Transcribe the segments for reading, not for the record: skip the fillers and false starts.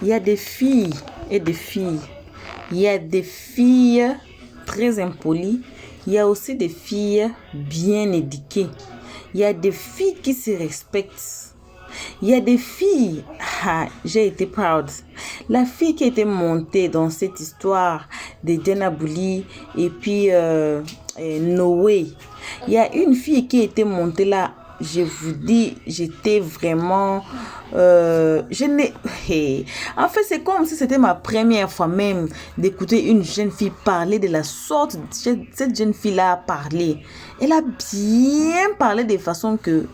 Il y a des filles et des filles. Il y a des filles très impolies. Il y a aussi des filles bien éduquées. Il y a des filles qui se respectent. Il y a des filles, j'ai été proud. La fille qui a été montée dans cette histoire de Diana Bouli et puis Noé. Il y a une fille qui a été montée là. Je vous dis, j'étais vraiment... je n'ai... En fait, c'est comme si c'était ma première fois même d'écouter une jeune fille parler de la sorte cette jeune fille-là a parlé. Elle a bien parlé de façon que...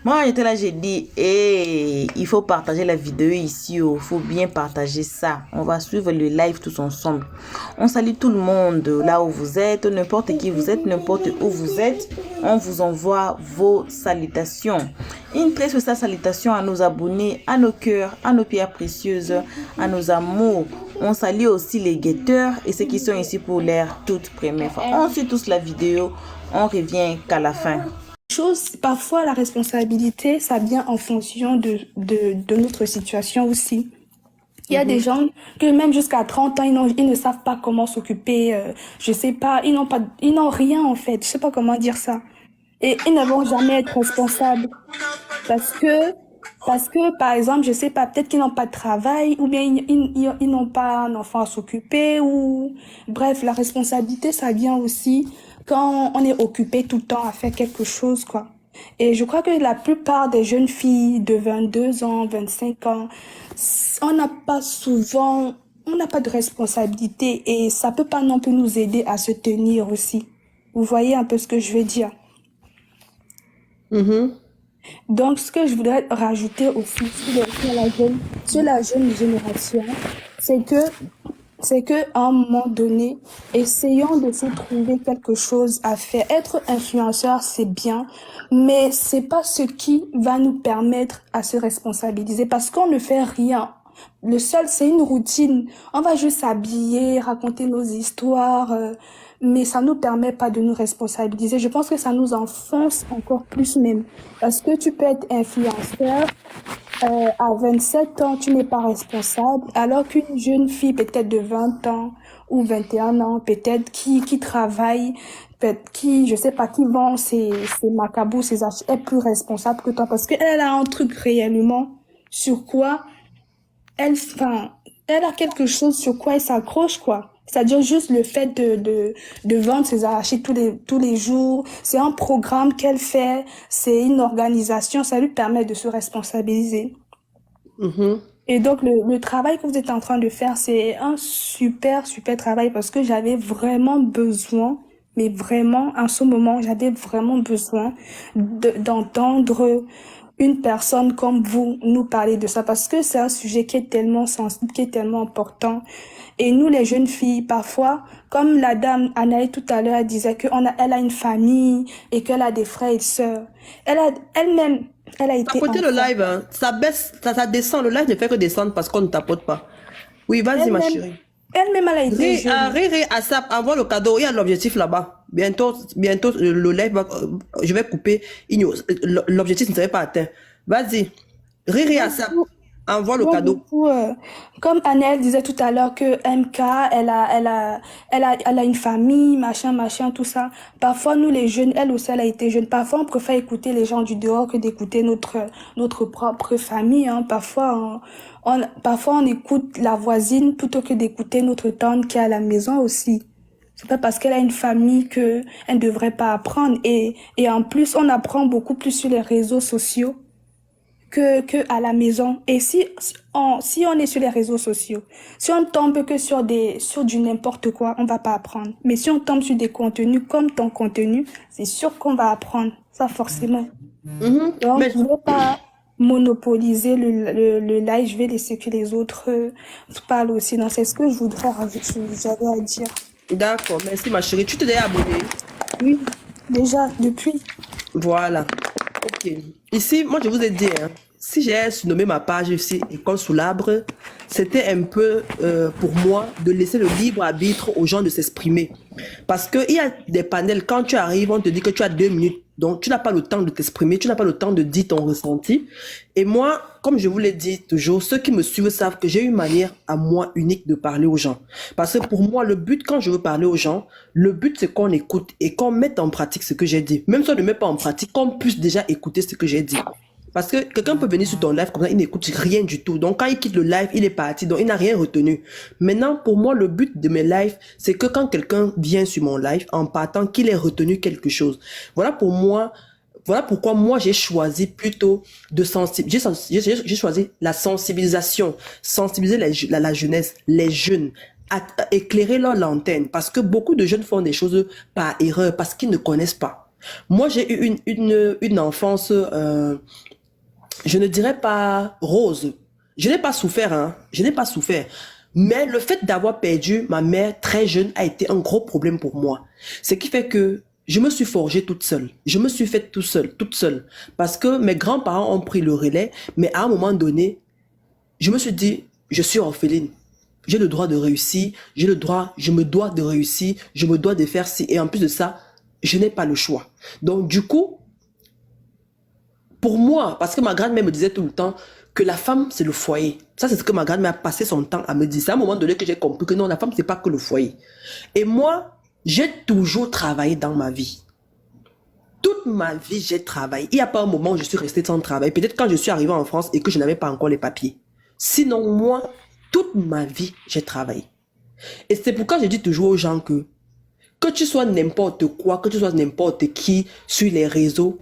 Moi, j'étais là, j'ai dit, il faut partager la vidéo ici, il faut bien partager ça. On va suivre le live tous ensemble. On salue tout le monde là où vous êtes, n'importe qui vous êtes, n'importe où vous êtes. On vous envoie vos salutations. Une très spéciale salutation à nos abonnés, à nos cœurs, à nos pierres précieuses, à nos amours. On salue aussi les guetteurs et ceux qui sont ici pour leur toute première fois. On suit tous la vidéo, on revient qu'à la fin. Parfois, la responsabilité, ça vient en fonction de notre situation aussi. Il y a des gens que même jusqu'à 30 ans, ils ne savent pas comment s'occuper, je sais pas, ils n'ont rien en fait, je sais pas comment dire ça. Et ils ne vont jamais être responsables parce que, par exemple, je sais pas, peut-être qu'ils n'ont pas de travail ou bien ils n'ont pas un enfant à s'occuper ou, bref, la responsabilité, ça vient aussi quand on est occupé tout le temps à faire quelque chose, quoi. Et je crois que la plupart des jeunes filles de 22 ans, 25 ans, on n'a pas de responsabilité et ça peut pas non plus nous aider à se tenir aussi. Vous voyez un peu ce que je veux dire? Donc, ce que je voudrais rajouter aussi sur la jeune génération, c'est que à un moment donné, essayons de se trouver quelque chose à faire. Être influenceur, c'est bien, mais c'est pas ce qui va nous permettre à se responsabiliser parce qu'on ne fait rien. Le seul, c'est une routine. On va juste s'habiller, raconter nos histoires, mais ça nous permet pas de nous responsabiliser. Je pense que ça nous enfonce encore plus même. Parce que tu peux être influenceur, à 27 ans, tu n'es pas responsable, alors qu'une jeune fille peut-être de 20 ans ou 21 ans, peut-être qui travaille, peut-être qui, je sais pas, qui vend ses macabous, ses achats, est plus responsable que toi parce qu'elle a un truc réellement sur quoi elle a quelque chose sur quoi elle s'accroche, quoi. C'est-à-dire juste le fait de vendre ses arachides tous les jours. C'est un programme qu'elle fait. C'est une organisation. Ça lui permet de se responsabiliser. Et donc, le travail que vous êtes en train de faire, c'est un super, super travail parce que j'avais vraiment besoin, mais vraiment, en ce moment, j'avais vraiment besoin d'entendre une personne comme vous nous parler de ça parce que c'est un sujet qui est tellement sensible, qui est tellement important. Et nous, les jeunes filles, parfois, comme la dame Anaï tout à l'heure disait elle a une famille et qu'elle a des frères et sœurs. Elle-même, elle a été Tapoter le live, hein. Ça baisse, ça descend. Le live ne fait que descendre parce qu'on ne tapote pas. Oui, vas-y, ma chérie. Elle-même, elle a été jeune. Riri, Asap, envoie le cadeau. Il y a l'objectif là-bas. Bientôt, le live, je vais couper. L'objectif ne serait pas atteint. Vas-y. Riri, Asap, envoie le cadeau. Du coup, comme Annelle disait tout à l'heure que MK, elle a une famille, machin, tout ça. Parfois, nous, les jeunes, elle aussi, elle a été jeune. Parfois, on préfère écouter les gens du dehors que d'écouter notre propre famille, hein. Parfois, on écoute la voisine plutôt que d'écouter notre tante qui est à la maison aussi. C'est pas parce qu'elle a une famille que elle ne devrait pas apprendre. Et en plus, on apprend beaucoup plus sur les réseaux sociaux que à la maison. Et si on est sur les réseaux sociaux, si on tombe que sur du n'importe quoi, on va pas apprendre. Mais si on tombe sur des contenus comme ton contenu, c'est sûr qu'on va apprendre. Ça, forcément. Donc, je ne vais pas monopoliser le live. Je vais laisser que les autres parlent aussi. Donc, c'est ce que je voudrais rajouter, j'avais à dire. D'accord, merci ma chérie. Tu t'es abonnée? Oui, déjà, depuis. Voilà. Ok. Ici, moi je vous ai dit, hein, si j'ai surnommé ma page ici École sous l'arbre, c'était un peu pour moi de laisser le libre arbitre aux gens de s'exprimer. Parce qu'il y a des panels, quand tu arrives, on te dit que tu as 2 minutes. Donc, tu n'as pas le temps de t'exprimer, tu n'as pas le temps de dire ton ressenti. Et moi, comme je vous l'ai dit toujours, ceux qui me suivent savent que j'ai une manière à moi unique de parler aux gens. Parce que pour moi, le but, quand je veux parler aux gens, le but, c'est qu'on écoute et qu'on mette en pratique ce que j'ai dit. Même si on ne met pas en pratique, qu'on puisse déjà écouter ce que j'ai dit. Parce que quelqu'un peut venir sur ton live comme ça, il n'écoute rien du tout. Donc, quand il quitte le live, il est parti. Donc, il n'a rien retenu. Maintenant, pour moi, le but de mes lives, c'est que quand quelqu'un vient sur mon live, en partant, qu'il ait retenu quelque chose. Voilà pour moi, voilà pourquoi moi, j'ai choisi plutôt de sensibiliser. J'ai choisi la sensibilisation. Sensibiliser la jeunesse, les jeunes. Éclairer leur lanterne. Parce que beaucoup de jeunes font des choses par erreur, parce qu'ils ne connaissent pas. Moi, j'ai eu une enfance... je ne dirais pas rose. Je n'ai pas souffert, hein. Je n'ai pas souffert. Mais le fait d'avoir perdu ma mère très jeune a été un gros problème pour moi. Ce qui fait que je me suis forgée toute seule. Je me suis faite toute seule. Parce que mes grands-parents ont pris le relais, mais à un moment donné, je me suis dit, je suis orpheline. J'ai le droit de réussir, j'ai le droit, je me dois de réussir, je me dois de faire ci. Et en plus de ça, je n'ai pas le choix. Donc du coup, pour moi, parce que ma grand-mère me disait tout le temps que la femme, c'est le foyer. Ça, c'est ce que ma grand-mère a passé son temps à me dire. C'est à un moment donné que j'ai compris que non, la femme, c'est pas que le foyer. Et moi, j'ai toujours travaillé dans ma vie. Toute ma vie, j'ai travaillé. Il n'y a pas un moment où je suis restée sans travail. Peut-être quand je suis arrivée en France et que je n'avais pas encore les papiers. Sinon, moi, toute ma vie, j'ai travaillé. Et c'est pourquoi je dis toujours aux gens que tu sois n'importe quoi, que tu sois n'importe qui sur les réseaux,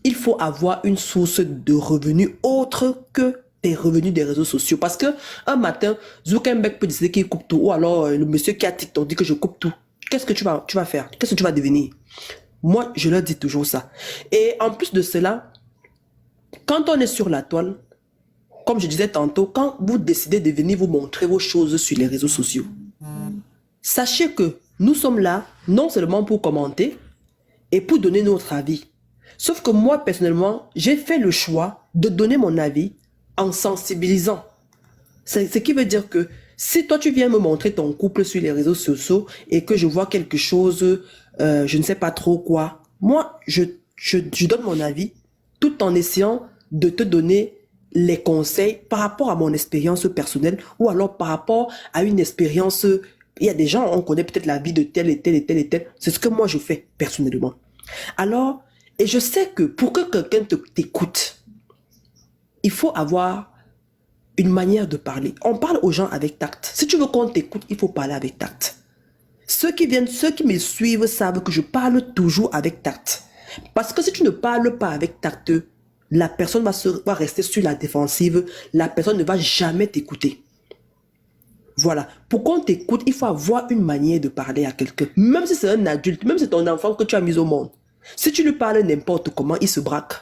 il faut avoir une source de revenus autre que tes revenus des réseaux sociaux. Parce que un matin, Zuckerberg peut décider qu'il coupe tout. Ou alors le monsieur qui a TikTok dit que je coupe tout. Qu'est-ce que tu vas faire? Qu'est-ce que tu vas devenir? Moi, je leur dis toujours ça. Et en plus de cela, quand on est sur la toile, comme je disais tantôt, quand vous décidez de venir vous montrer vos choses sur les réseaux sociaux, sachez que nous sommes là non seulement pour commenter et pour donner notre avis. Sauf que moi, personnellement, j'ai fait le choix de donner mon avis en sensibilisant. Ce qui veut dire que si toi, tu viens me montrer ton couple sur les réseaux sociaux et que je vois quelque chose, je ne sais pas trop quoi, moi, je donne mon avis tout en essayant de te donner les conseils par rapport à mon expérience personnelle ou alors par rapport à une expérience. Il y a des gens, on connaît peut-être la vie de tel et tel et tel et tel. C'est ce que moi, je fais personnellement. Alors, et je sais que pour que quelqu'un t'écoute, il faut avoir une manière de parler. On parle aux gens avec tact. Si tu veux qu'on t'écoute, il faut parler avec tact. Ceux qui me suivent savent que je parle toujours avec tact. Parce que si tu ne parles pas avec tact, la personne va rester sur la défensive. La personne ne va jamais t'écouter. Voilà. Pour qu'on t'écoute, il faut avoir une manière de parler à quelqu'un. Même si c'est un adulte, même si c'est ton enfant que tu as mis au monde. Si tu lui parles n'importe comment, il se braque.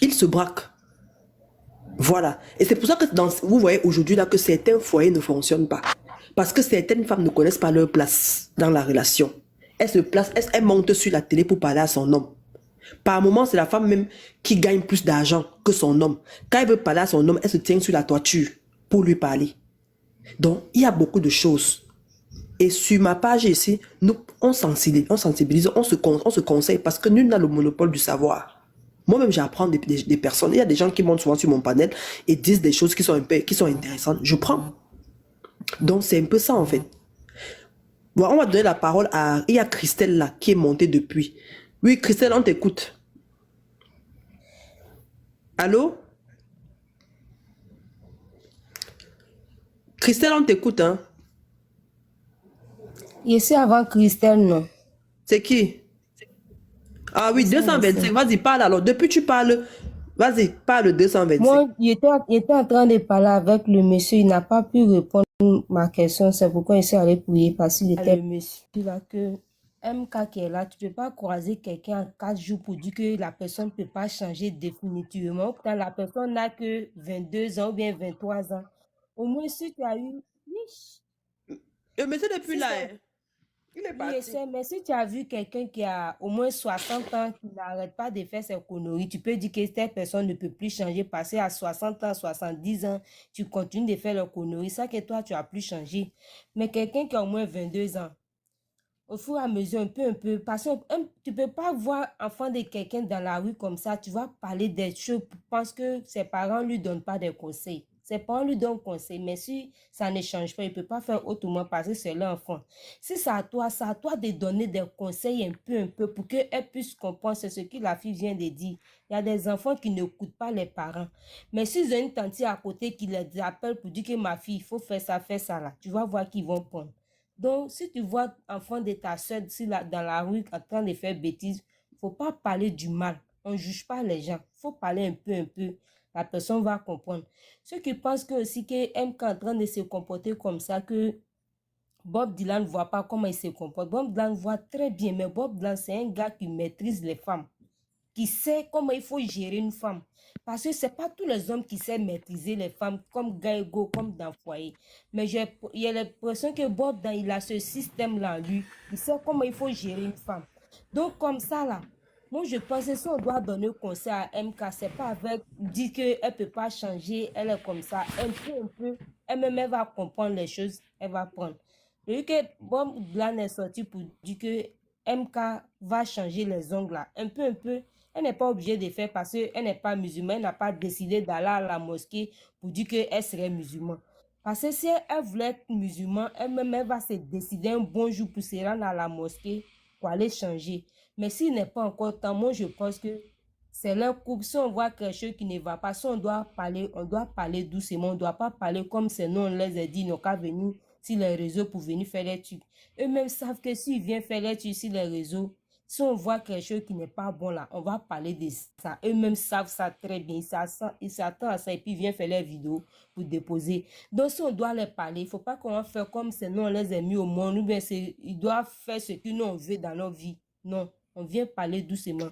Il se braque. Voilà. Et c'est pour ça que vous voyez aujourd'hui là que certains foyers ne fonctionnent pas. Parce que certaines femmes ne connaissent pas leur place dans la relation. Elles montent sur la télé pour parler à son homme. Par moment, c'est la femme même qui gagne plus d'argent que son homme. Quand elle veut parler à son homme, elle se tient sur la toiture pour lui parler. Donc, il y a beaucoup de choses. Et sur ma page ici, on sensibilise, on se conseille parce que nul n'a le monopole du savoir. Moi-même, j'apprends des personnes. Il y a des gens qui montent souvent sur mon panel et disent des choses qui sont intéressantes. Je prends. Donc, c'est un peu ça, en fait. Bon, on va donner la parole à... Il y a Christelle, là, qui est montée depuis. Oui, Christelle, on t'écoute. Allô? Christelle, on t'écoute, hein? Je suis avant Christelle, non. C'est qui? Ah oui, 225. Vas-y, parle alors. Depuis tu parles, vas-y, parle 225. Moi, j'étais en train de parler avec le monsieur. Il n'a pas pu répondre à ma question. C'est pourquoi je suis allée prier parce qu'il était le monsieur là que MK qui est là. Tu ne peux pas croiser quelqu'un en 4 jours pour dire que la personne ne peut pas changer définitivement. Pourtant, la personne n'a que 22 ans ou bien 23 ans. Au moins, si tu as eu... Le monsieur depuis Si là, c'est- hein. Il est Oui, je parti. sais, mais si tu as vu quelqu'un qui a au moins 60 ans, qui n'arrête pas de faire ses conneries, tu peux dire que cette personne ne peut plus changer, passer à 60 ans, 70 ans, tu continues de faire les conneries, ça que toi, tu as plus changé. Mais quelqu'un qui a au moins 22 ans, au fur et à mesure, un peu, parce que tu peux pas voir enfant de quelqu'un dans la rue comme ça, tu vas parler des choses parce que ses parents lui donnent pas des conseils. Ses parents lui donnent conseils, mais si ça ne change pas, il peut pas faire autrement parce que c'est l'enfant. Si c'est à toi de donner des conseils un peu, pour qu'elle puisse comprendre, c'est ce que la fille vient de dire. Il y a des enfants qui n'écoutent pas les parents. Mais s'ils ont une tante à côté qui les appelle pour dire que ma fille, il faut faire ça là, tu vas voir qu'ils vont prendre. Donc, si tu vois enfant de ta soeur dans la rue en train de faire bêtises, faut pas parler du mal. On ne juge pas les gens. Faut parler un peu. La personne va comprendre. Ceux qui pensent que aussi que MK est en train de se comporter comme ça, que Bob Dylan ne voit pas comment il se comporte. Bob Dylan voit très bien, mais Bob Dylan, c'est un gars qui maîtrise les femmes, qui sait comment il faut gérer une femme. Parce que c'est pas tous les hommes qui savent maîtriser les femmes comme Gaëgo, comme dans le foyer. Mais il y a l'impression que Bob, il a ce système-là, lui. Il sait comment il faut gérer une femme. Donc, comme ça, là, moi, je pense que si on doit donner conseil à MK, c'est pas avec dire qu'elle peut pas changer, elle est comme ça, un peu. Elle-même, elle va comprendre les choses, elle va prendre. Vu que Bob Dylan est sorti pour dire que MK va changer les ongles là, un peu, elle n'est pas obligée de faire parce qu'elle n'est pas musulmane, elle n'a pas décidé d'aller à la mosquée pour dire qu'elle serait musulmane. Parce que si elle voulait être musulmane, elle-même elle va se décider un bon jour pour se rendre à la mosquée pour aller changer. Mais s'il n'est pas encore temps, moi je pense que c'est leur couple. Si on voit quelque chose qui ne va pas, si on doit parler doucement, on ne doit pas parler comme ces noms, on les a dit, ils n'ont qu'à venir sur les réseaux pour venir faire les trucs. Eux-mêmes savent que s'ils viennent faire les trucs sur les réseaux, si on voit quelque chose qui n'est pas bon là, on va parler de ça. Eux-mêmes savent ça très bien. Ils s'attendent à ça et puis ils viennent faire les vidéos pour déposer. Donc si on doit les parler, il ne faut pas qu'on va faire comme ces noms, on les a mis au monde. Ou bien ils doivent faire ce que nous on veut dans nos vies. Non, on vient parler doucement.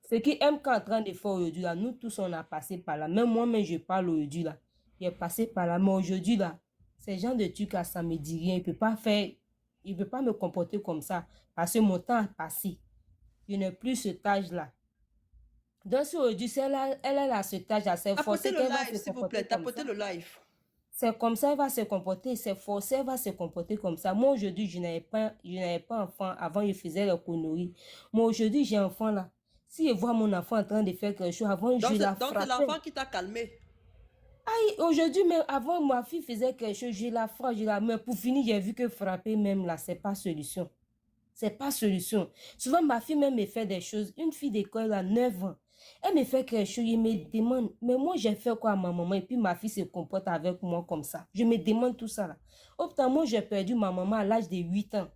Ce qui aime qu'en train de faire aujourd'hui là, nous tous on a passé par là. Même moi, mais je parle aujourd'hui là. J'ai passé par là. Mais aujourd'hui là, ces gens de trucs là, ça me dit rien. Il peut pas me comporter comme ça. Parce que mon temps a passé. Je n'ai plus cet âge-là. Donc si aujourd'hui, si elle a cet âge-là, c'est Tapotez forcé le qu'elle va live, se s'il vous comporter plaît. comme Tapotez ça. le live. C'est comme ça, elle va se comporter. C'est forcé, elle va se comporter comme ça. Moi, aujourd'hui, je n'avais pas enfant. Avant, je faisais les conneries. Moi, aujourd'hui, j'ai un enfant là. Si je vois mon enfant en train de faire quelque chose, avant, je la Donc c'est frappais. l'enfant qui t'a calmé. Aïe, aujourd'hui, même avant, ma fille faisait quelque chose, je la frappe, je la mets. Pour finir, j'ai vu que frapper même là, c'est pas solution. C'est pas solution. Souvent, ma fille même me fait des choses. Une fille d'école à 9 ans, elle me fait quelque chose, elle me demande, mais moi j'ai fait quoi à ma maman? Et puis ma fille se comporte avec moi comme ça. Je me demande tout ça là. Autant moi j'ai perdu ma maman à l'âge de 8 ans.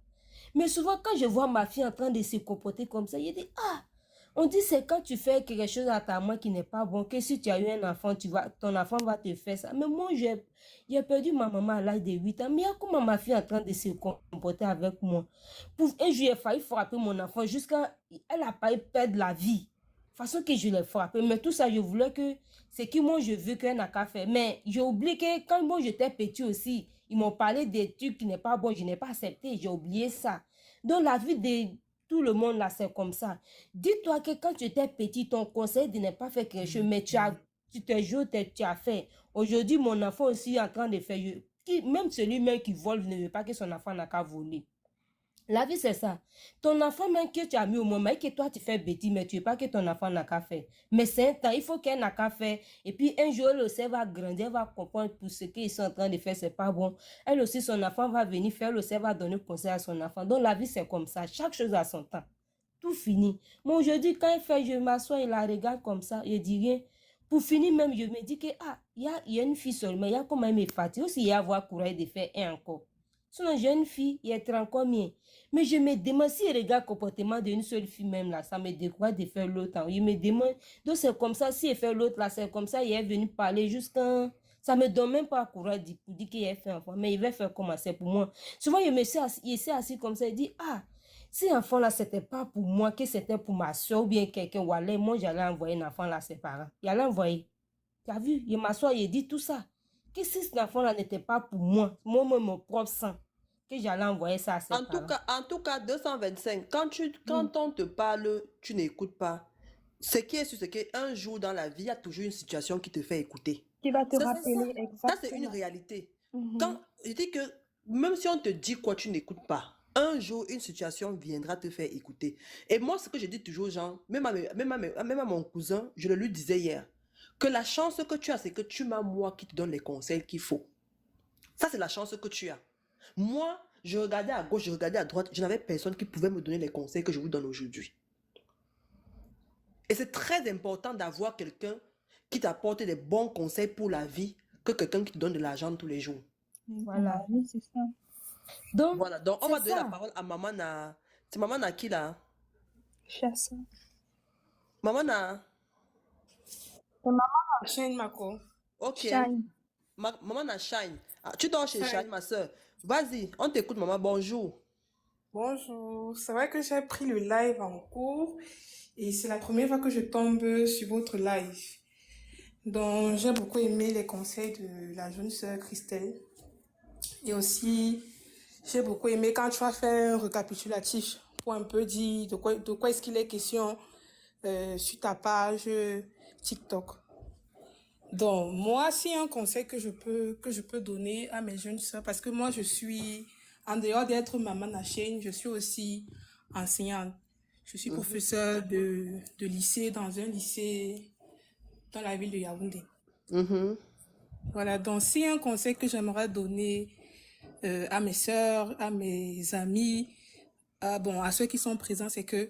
Mais souvent quand je vois ma fille en train de se comporter comme ça, je dis, ah, on dit c'est quand tu fais quelque chose à ta maman qui n'est pas bon, que si tu as eu un enfant, ton enfant va te faire ça. Mais moi, j'ai perdu ma maman à l'âge de 8 ans. Mais il y a comment ma fille est en train de se comporter avec moi? Pour un jour, j'ai failli frapper mon enfant jusqu'à... Elle a failli perdre la vie. Façon que je l'ai frappé. Mais tout ça, je voulais que... C'est que moi, je veux qu'elle n'a qu'à faire. Mais j'ai oublié que quand moi, j'étais petit aussi, ils m'ont parlé des trucs qui n'est pas bon. Je n'ai pas accepté. J'ai oublié ça. Donc, la vie de tout le monde là, c'est comme ça. Dis-toi que quand tu étais petit, ton conseil de ne pas faire quelque chose, mais tu te joues, tu as fait. Aujourd'hui, mon enfant aussi est en train de faire... Même celui-même qui vole ne veut pas que son enfant n'a qu'à voler. La vie, c'est ça. Ton enfant, même que tu as mis au moment, et que toi, tu fais bêtise, mais tu ne veux pas que ton enfant n'a qu'à faire. Mais c'est un temps, il faut qu'elle n'a qu'à faire. Et puis, un jour, elle aussi va grandir, elle va comprendre pour ce qu'ils sont en train de faire, c'est pas bon. Elle aussi, son enfant va venir faire, elle aussi va donner conseil à son enfant. Donc, la vie, c'est comme ça. Chaque chose a son temps. Tout fini. Moi, aujourd'hui, quand elle fait, je m'assois et la regarde comme ça, je dis rien. Pour finir, même, je me dis que, ah, il y a une fille seulement, il y a quand même fatigué. Aussi, il y a avoir courage de faire un encore. Sinon, jeune fille, il est encore mieux. Mais je me demande si je regarde le comportement d'une seule fille même là, ça me décourage de faire l'autre. Je me demande, donc c'est comme ça, si elle fait l'autre là, c'est comme ça, il est venu parler jusqu'à... Ça me donne même pas courage pour dire qu'il a fait un enfant, mais il va faire comment c'est pour moi. Souvent, il s'est assis comme ça, il dit, ah, si enfant là, c'était pas pour moi, que c'était pour ma soeur ou bien quelqu'un, ou allez, moi j'allais envoyer un enfant là à ses parents. Il allait envoyer. Tu as vu, il m'assoit, il dit tout ça. Que si cet enfant là n'était pas pour moi, moi, mon propre sang. que j'allais envoyer ça à ses parents. En tout cas, 225, quand on te parle, tu n'écoutes pas. Ce qui est sûr, c'est qu'un jour dans la vie, il y a toujours une situation qui te fait écouter. Qui va te Ça, c'est ça. rappeler Ça, c'est une exactement. réalité. Mhm. Quand je dis que même si on te dit quoi, tu n'écoutes pas. Un jour, une situation viendra te faire écouter. Et moi, ce que je dis toujours aux gens, même à mon cousin, je le lui disais hier, que la chance que tu as, c'est que tu m'as moi qui te donne les conseils qu'il faut. Ça, c'est la chance que tu as. Moi, je regardais à gauche, je regardais à droite, je n'avais personne qui pouvait me donner les conseils que je vous donne aujourd'hui. Et c'est très important d'avoir quelqu'un qui t'apporte des bons conseils pour la vie que quelqu'un qui te donne de l'argent tous les jours. Voilà. Oui, c'est ça. Donc, Voilà, donc on c'est va donner la ça. parole à Maman Na. C'est Maman Na qui là? Chasse. Maman Na. Shane Mako. Ok. Shine. Maman Na Shine. Ah, tu dors chez Shine. Shine, ma soeur. Vas-y, on t'écoute, maman. Bonjour. Bonjour. C'est vrai que j'ai pris le live en cours et c'est la première fois que je tombe sur votre live. Donc, j'ai beaucoup aimé les conseils de la jeune sœur Christelle. Et aussi, j'ai beaucoup aimé quand tu as fait un récapitulatif pour un peu dire de quoi est-ce qu'il est question sur ta page TikTok. Donc, moi, c'est un conseil que je peux donner à mes jeunes sœurs parce que moi, je suis, en dehors d'être maman à chaîne, je suis aussi enseignante. Je suis professeure de lycée dans un lycée dans la ville de Yaoundé. Mhm. Voilà, donc c'est un conseil que j'aimerais donner à mes sœurs, à mes amis, à ceux qui sont présents, c'est que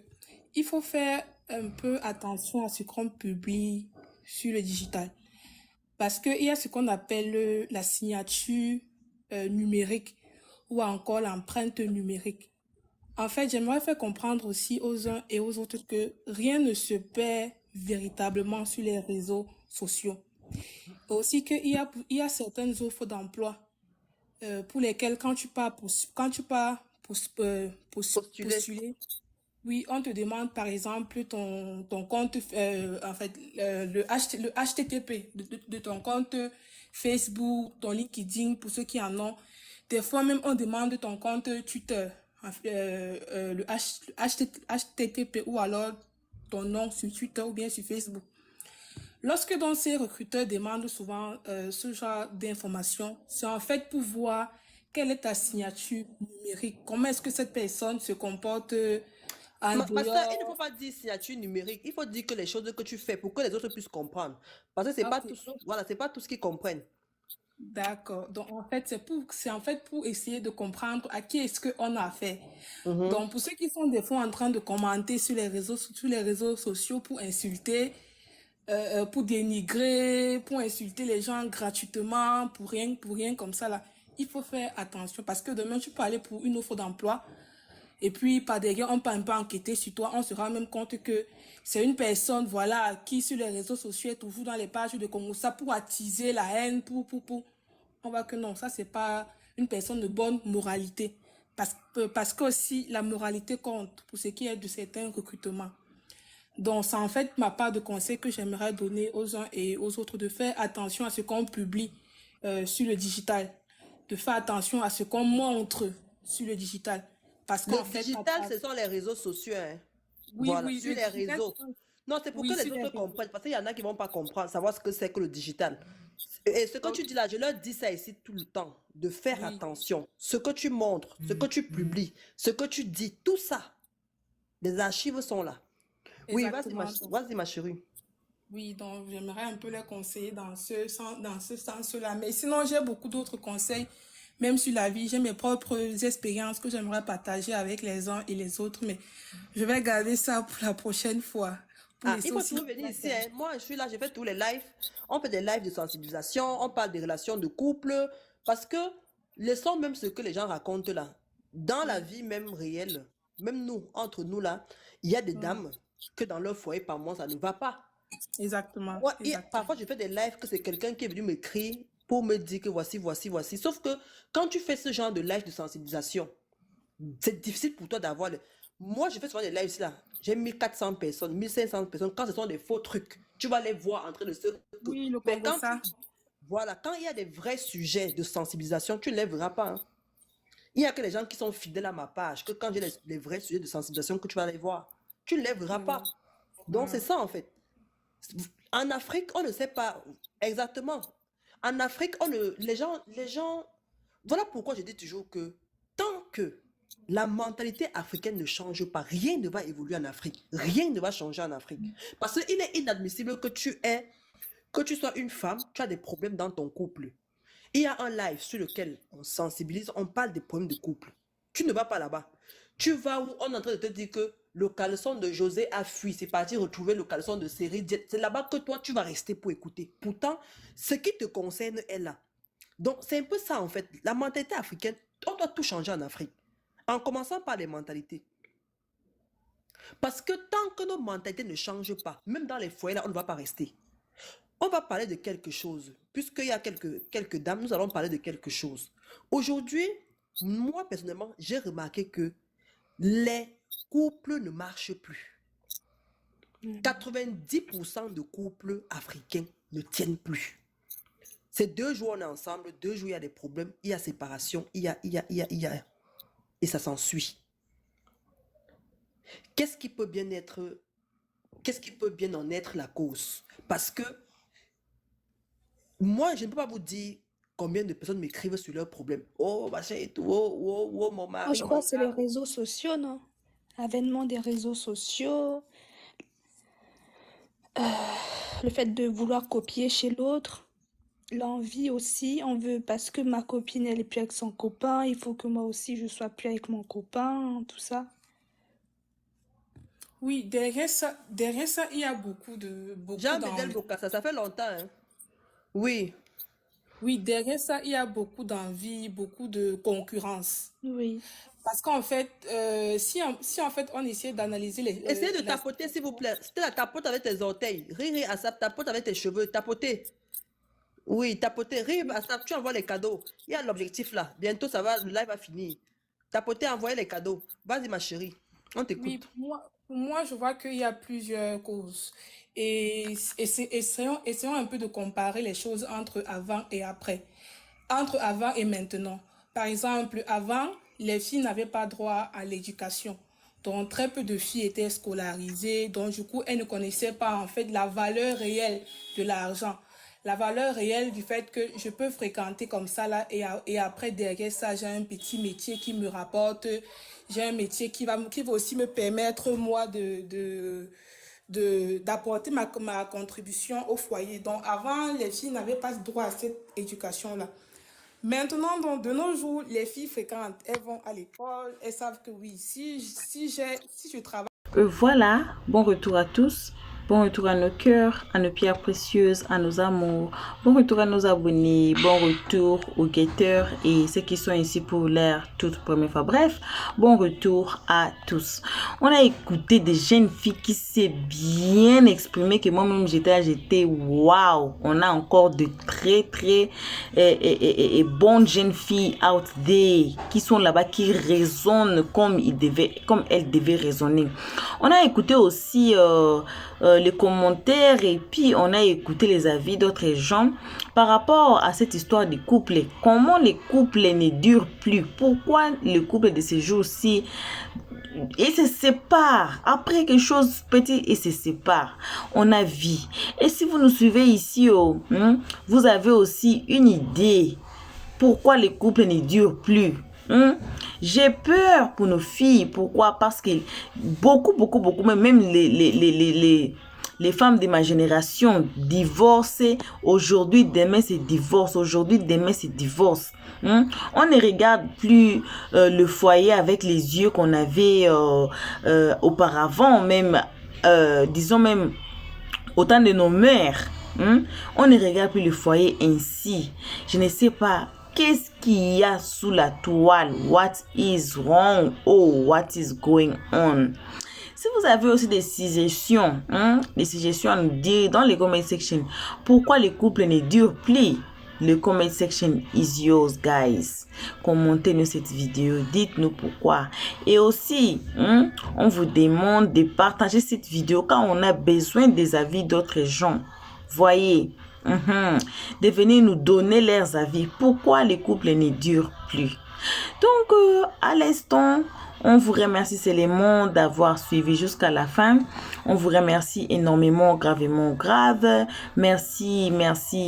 il faut faire un peu attention à ce qu'on publie sur le digital. Parce que il y a ce qu'on appelle la signature numérique ou encore l'empreinte numérique. En fait, j'aimerais faire comprendre aussi aux uns et aux autres que rien ne se perd véritablement sur les réseaux sociaux. Aussi qu'il y a certaines offres d'emploi pour lesquelles quand tu pars Postuler. postuler, oui, on te demande par exemple ton compte, en fait, le HTTP de ton compte Facebook, ton LinkedIn pour ceux qui en ont. Des fois même on demande ton compte Twitter, le HTTP ou alors ton nom sur Twitter ou bien sur Facebook. Lorsque donc ces recruteurs demandent souvent ce genre d'informations, c'est en fait pour voir quelle est ta signature numérique, comment est-ce que cette personne se comporte en Ma soeur, il ne dehors. faut pas dire signature numérique. Il faut dire que les choses que tu fais pour que les autres puissent comprendre. Parce que c'est pas Ok, tous, voilà, c'est pas tous qui comprennent. d'accord. Donc en fait c'est en fait pour essayer de comprendre à qui est-ce qu'on a affaire. Mhm. Donc pour ceux qui sont des fois en train de commenter sur les réseaux sociaux pour insulter, pour dénigrer, pour insulter les gens gratuitement, pour rien comme ça là. Il faut faire attention parce que demain tu peux aller pour une offre d'emploi et puis par derrière on peut un peu enquêter sur toi, on se rend même compte que c'est une personne voilà qui sur les réseaux sociaux est toujours dans les pages de comme ça pour attiser la haine, pour. On voit que non, ça c'est pas une personne de bonne moralité parce que aussi la moralité compte pour ce qui est de certains recrutements. Donc, c'est en fait ma part de conseil que j'aimerais donner aux uns et aux autres de faire attention à ce qu'on publie sur le digital, de faire attention à ce qu'on montre sur le digital. Parce qu'en Le fait, digital, ce sont les réseaux sociaux, hein. oui, Voilà, oui, sur le les digital, réseaux. Non, c'est pour oui, que les sur les autres réseaux. comprennent. Parce qu'il y en a qui vont pas comprendre, savoir ce que c'est que le digital. Et ce que tu dis là, je leur dis ça ici tout le temps, de faire Oui, attention. Ce que tu montres, ce que tu publies, ce que tu dis, tout ça, les archives sont là. Oui, exactement. vas-y, ma chérie. Oui, donc j'aimerais un peu les conseiller dans ce sens-là. Mais sinon, j'ai beaucoup d'autres conseils, même sur la vie. J'ai mes propres expériences que j'aimerais partager avec les uns et les autres, mais je vais garder ça pour la prochaine fois. Pour Ah, laisser il faut aussi toujours venir ici, hein. Moi, je suis là, je fais tous les lives. On fait des lives de sensibilisation, on parle des relations de couple, parce que laissons même ce que les gens racontent là. Dans la vie même réelle, même nous, entre nous là, il y a des dames que dans leur foyer, par mois, ça ne va pas. Exactement, Moi, exactement. parfois, je fais des lives que c'est quelqu'un qui est venu m'écrire pour me dire que voici, voici, voici. Sauf que quand tu fais ce genre de live de sensibilisation, c'est difficile pour toi d'avoir le... Moi, je fais souvent des lives ici, là. J'ai 1400 personnes, 1500 personnes. Quand ce sont des faux trucs, tu vas les voir en train de se... Oui, le Mais Congo, quand ça. voilà, quand il y a des vrais sujets de sensibilisation, tu ne les verras pas, hein. Il n'y a que les gens qui sont fidèles à ma page, que quand j'ai les vrais sujets de sensibilisation, que tu vas les voir. Tu ne les verras pas. Donc, c'est ça, en fait. En Afrique, on ne sait pas exactement. En Afrique, les gens... Voilà pourquoi je dis toujours que tant que la mentalité africaine ne change pas, rien ne va évoluer en Afrique. Rien ne va changer en Afrique. Parce qu'il est inadmissible que tu sois une femme, tu as des problèmes dans ton couple. Il y a un live sur lequel on sensibilise, on parle des problèmes de couple. Tu ne vas pas là-bas. Tu vas où on est en train de te dire que le caleçon de José a fui. C'est parti retrouver le caleçon de Série. C'est là-bas que toi, tu vas rester pour écouter. Pourtant, ce qui te concerne est là. Donc, c'est un peu ça, en fait. La mentalité africaine, on doit tout changer en Afrique. En commençant par les mentalités. Parce que tant que nos mentalités ne changent pas, même dans les foyers, là, on ne va pas rester. On va parler de quelque chose. Puisqu'il y a quelques dames, nous allons parler de quelque chose. Aujourd'hui, moi, personnellement, j'ai remarqué que les couples ne marchent plus. 90% de couples africains ne tiennent plus. C'est 2 jours on est ensemble, 2 jours il y a des problèmes, il y a séparation, il y a... Et ça s'ensuit. Qu'est-ce qui peut bien en être la cause? Parce que moi, je ne peux pas vous dire combien de personnes m'écrivent sur leurs problèmes. Oh, machin et tout, oh, mon Moi, mari, je crois mon que c'est les gars. réseaux sociaux, non? L'avènement des réseaux sociaux, le fait de vouloir copier chez l'autre, l'envie aussi, on veut parce que ma copine elle est plus avec son copain, il faut que moi aussi je sois plus avec mon copain, tout ça. Oui, derrière ça, il y a beaucoup Jean-Bédel d'envie. Bokassa, ça fait longtemps, hein? Oui. Oui, derrière ça, il y a beaucoup d'envie, beaucoup de concurrence. Oui. Parce qu'en fait, si en fait on essaie d'analyser Essayez de tapoter, s'il vous plaît. C'était la tapote avec tes orteils. Riri Assap, tapote avec tes cheveux. Tapoter. Oui, tapoter. Riri Assap, tu envoies les cadeaux. Il y a l'objectif là. Bientôt, ça va, le live va finir. Tapoter, envoyer les cadeaux. Vas-y, ma chérie. On Oui, t'écoute. pour moi, je vois qu'il y a plusieurs causes. Essayons un peu de comparer les choses entre avant et après, entre avant et maintenant. Par exemple, avant, les filles n'avaient pas droit à l'éducation. Donc, très peu de filles étaient scolarisées. Donc, du coup, elles ne connaissaient pas, en fait, la valeur réelle de l'argent. La valeur réelle du fait que je peux fréquenter comme ça, là, et après, derrière ça, j'ai un petit métier qui me rapporte. J'ai un métier qui va aussi me permettre, moi, d'apporter ma contribution au foyer. Donc, avant, les filles n'avaient pas droit à cette éducation-là. Maintenant, donc, de nos jours, les filles fréquentent, elles vont à l'école, elles savent que oui, si je travaille. Voilà, bon retour à tous. Bon retour à nos cœurs, à nos pierres précieuses, à nos amours. Bon retour à nos abonnés. Bon retour aux guetteurs et ceux qui sont ici pour leur toute première fois. Bref, bon retour à tous. On a écouté des jeunes filles qui s'est bien exprimées que moi-même j'étais waouh. On a encore de très bonnes jeunes filles out there qui sont là-bas, qui raisonnent comme elles devaient raisonner. On a écouté aussi les commentaires et puis on a écouté les avis d'autres gens par rapport à cette histoire des couples. Comment les couples ne durent plus? Pourquoi les couples de ces jours-ci et se séparent après quelque chose petit et se séparent? On a vu. Et si vous nous suivez ici, vous avez aussi une idée pourquoi les couples ne durent plus. J'ai peur pour nos filles. Pourquoi? Parce que beaucoup, même les femmes de ma génération divorcent. Aujourd'hui, demain, c'est divorce. Aujourd'hui, demain, c'est divorce. On ne regarde plus le foyer avec les yeux qu'on avait auparavant, même, disons même, au temps de nos mères. On ne regarde plus le foyer ainsi. Je ne sais pas. Qu'est-ce qu'il y a sous la toile? What is wrong? Oh, what is going on? Si vous avez aussi des suggestions, des suggestions à nous dire dans les comment section, pourquoi les couples ne durent plus? Le comment section is yours, guys. Commentez-nous cette vidéo, dites-nous pourquoi. Et aussi, on vous demande de partager cette vidéo quand on a besoin des avis d'autres gens. Voyez, de venir nous donner leurs avis. Pourquoi les couples ne durent plus? Donc, à l'instant, on vous remercie seulement d'avoir suivi jusqu'à la fin. On vous remercie énormément, gravement grave. Merci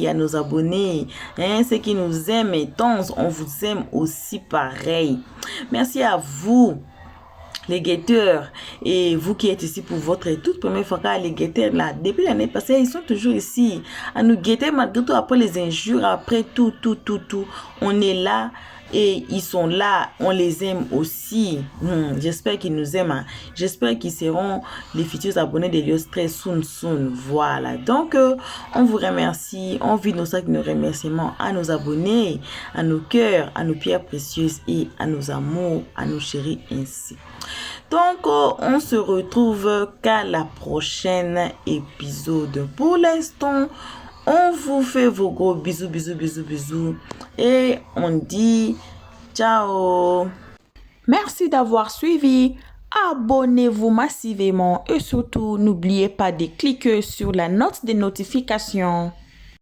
à nos abonnés. Ceux qui nous aiment et tant, on vous aime aussi pareil. Merci à vous, les guetteurs, et vous qui êtes ici pour votre toute première fois, car les guetteurs là, depuis l'année passée, ils sont toujours ici à nous guetter malgré tout, après les injures, après tout. On est là. Et ils sont là, on les aime aussi. J'espère qu'ils nous aiment. Hein. J'espère qu'ils seront les futurs abonnés de Lios très soon. Voilà. Donc, on vous remercie. On vit nos sacs de remerciements à nos abonnés, à nos cœurs, à nos pierres précieuses et à nos amours, à nos chéris ainsi. Donc, on se retrouve qu'à la prochaine épisode. Pour l'instant, on vous fait vos gros bisous. Et on dit ciao. Merci d'avoir suivi. Abonnez-vous massivement et surtout, n'oubliez pas de cliquer sur la note de notification.